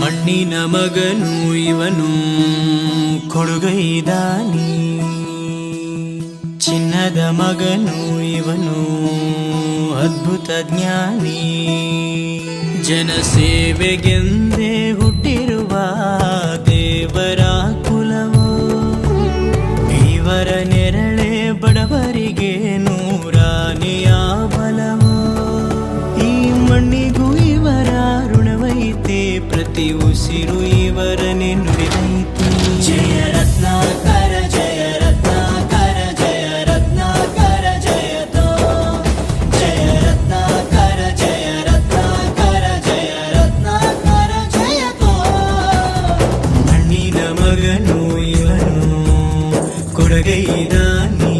ಮಣ್ಣಿನ ಮಗನು ಇವನು ಕೊಡುಗೈದಾನಿ, ಚಿನ್ನದ ಮಗನು ಇವನು ಅದ್ಭುತ ಜ್ಞಾನಿ. ಜನಸೇವೆಗೆಂದೇ ಹುಟ್ಟಿರುವ ದೇವರ ಕುಲವು, ಇವರ ನೆರಳೆ ಬಡವರಿಗೆ ನೂರಾನೆಯ ಬಲವು. ಈ ಮಣ್ಣಿಗೂ ಇವರ ಋಣವೈತೆ, ಪ್ರತಿ ಉಸಿರು ಇವರನೆ ನುಡಿದೈತೆ. ಜಯ ರತ್ನಾಕರ ಜಯ ರತ್ನಾಕರ ಜಯ ರತ್ನಾಕರ ಜಯತೋ, ಜಯ ರತ್ನಾಕರ ಜಯ ರತ್ನಾಕರ ಜಯ ರತ್ನಾಕರ ಜಯತೋ. ಮಣ್ಣಿನ ಮಗನು ಇವನು ಕೊಡಗೈದಾನಿ,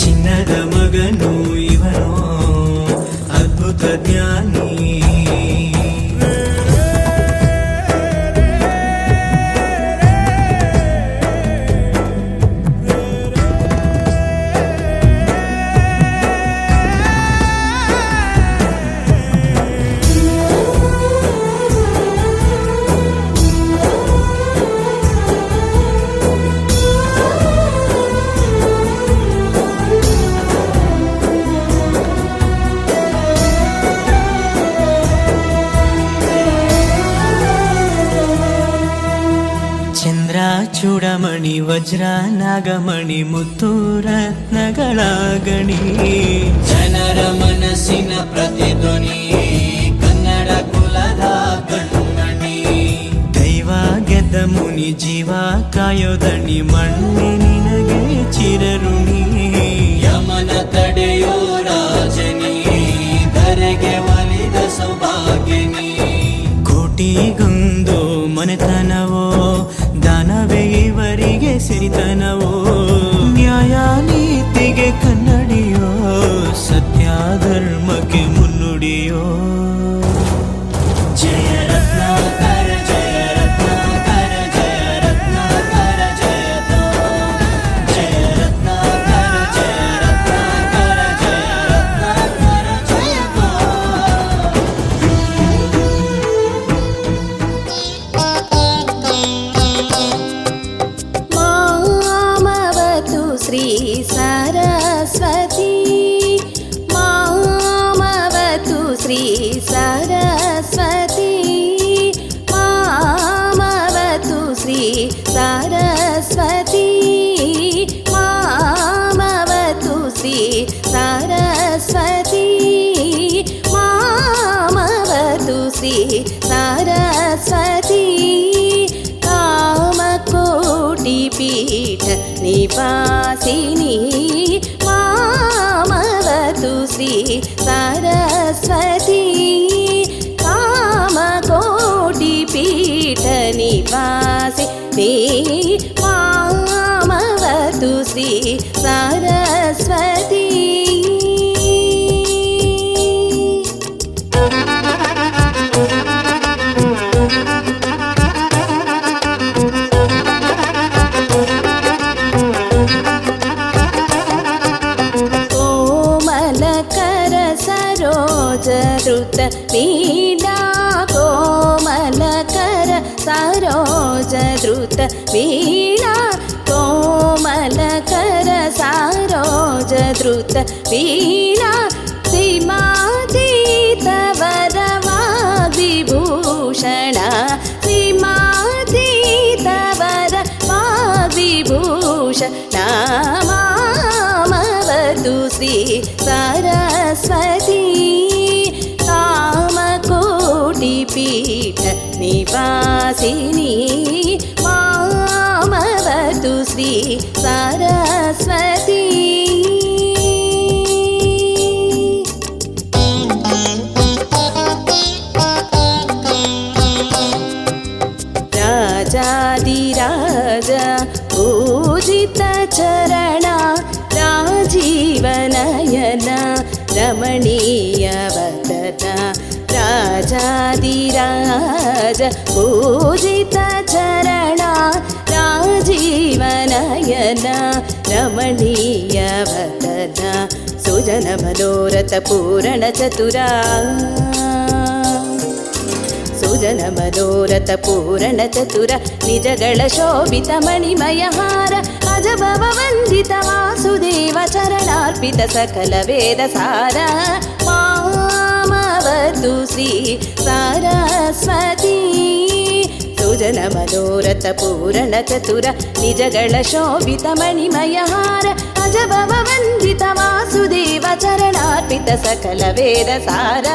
ಚಿನ್ನದ ಮಗನು ಇವನು ಅದ್ಭುತ ಜ್ಞಾನಿ. ಚಂದ್ರ ಚೂಡಮಣಿ ವಜ್ರ ನಾಗಮಣಿ ಮುತ್ತು ರತ್ನಗಳ ಗಣಿ, ಜನರ ಮನಸ್ಸಿನ ಪ್ರತಿಧ್ವನಿ ಕನ್ನಡ ಕುಲದ ಕಣ್ಮಣಿ. ದೈವ ಗೆದ್ದ ಮುನಿ ಜೀವ ಕಾಯೋದಣಿ, ಮಣ್ಣೆ ನಿನಗೆ ಚಿರಋಣಿ. ಯಮನ ತಡೆಯೋ ರಾಜನಿ, ಧರೆಗೆ ಒಲಿದ ಸೌಭಾಗ್ಯನಿ. ಕೋಟಿಗೊಂದು ಮನೆತನವೋ, ದಾನವೇ ಇವರಿಗೆ ಸಿರಿತನವೋ. ನ್ಯಾಯ ನೀತಿಗೆ ಕನ್ನಡಿಯೋ, ಸತ್ಯ ಧರ್ಮಕ್ಕೆ ಮುನ್ನುಡಿಯೋ. ಜಯ ರತ್ನಾಕರ ಜಯ ರತ್ನಾಕರ ಜಯ ರತ್ನಾಕರ ಜಯತೋ, ಜಯ ರತ್ನಾಕರ ಜಯ ರತ್ನಾಕರ ಜಯ ರತ್ನಾಕರ ಜಯತೋ. ಶ್ರೀ ಸರಸ್ವತಿ ಮಾಮವತು, ಶ್ರೀ ಸರಸ್ವತಿ ಮಾಮವತು, ಶ್ರೀ ಸರಸ್ವತಿ ಮಾಮವತು, ಶ್ರೀ ಸರಸ್ವತಿ ಮಾಮವತು, ಶ್ರೀ ಸರಸ್ವತಿ. ಕಾಮಕೋಟಿ ಪೀಠ ನಿವಾಸಿನಿ ಮಾಮವತು, ಶ್ರೀ ಸರಸ್ವತಿ. ಕಾಮಕೋಟಿ ಪೀಠ ನಿವಾಸಿನಿ ಮಾಮವತು, ಶ್ರೀ ಸರಸ್ವತಿ. ಧೃತ ವೀಣಾ ಕೋಮಲಕರ ಸರೋಜ ಧೃತ ವೀಣಾ ಕೋಮಲಕರ ಸರೋಜ ಧೃತ ವೀಣಾ. ಸೀಮಾತೀತ ವರವಾಗ್ವಿಭೂಷಣ, ಸೀಮಾತೀತ ವರವಾಗ್ವಿಭೂಷಣ ಮಾಮವತು, ಶ್ರೀ ಸರಸ್ವತಿ. ಕಾಮಕೋಟಿ ಪೀಠ ನಿವಾಸಿನಿ ಮಾಮವತು, ಶ್ರೀ ಸರಸ್ವತಿ. ರಾಜಾದಿರಾಜ ಪೂಜಿತ ಚರಣ, ರಾಜೀವನಯನ ರಮಣೀಯ ವದನ. राजाधिराज पूजित चरण राजीवनयन रमणीय वदन सुजन मनोरथ पूरण चतुरा सुजन मनोरथ पूरण चतुर निजಗಳ ಶೋಭಿತ ಮಣಿಮಯ ಹಾರ ಅಜಭವ ವಂದಿತ ವಾಸುದೇವ ಚರಣಾರ್ಪಿತ ಸಕಲ ವೇದ ಸಾರ ಮಾಮವತು ಶ್ರೀ ಸರಸ್ವತಿ ಸುಜನ ಮನೋರಥ ಪೂರಣ ಚತುರ ನಿಜಗಳ ಶೋಭಿತ ಮಣಿಮಯ ಹಾರ ಅಜಭವ ವಂದಿತ ವಾಸುದೇವ ಚರಣಾರ್ಪಿತ ಸಕಲ ವೇದ ಸಾರ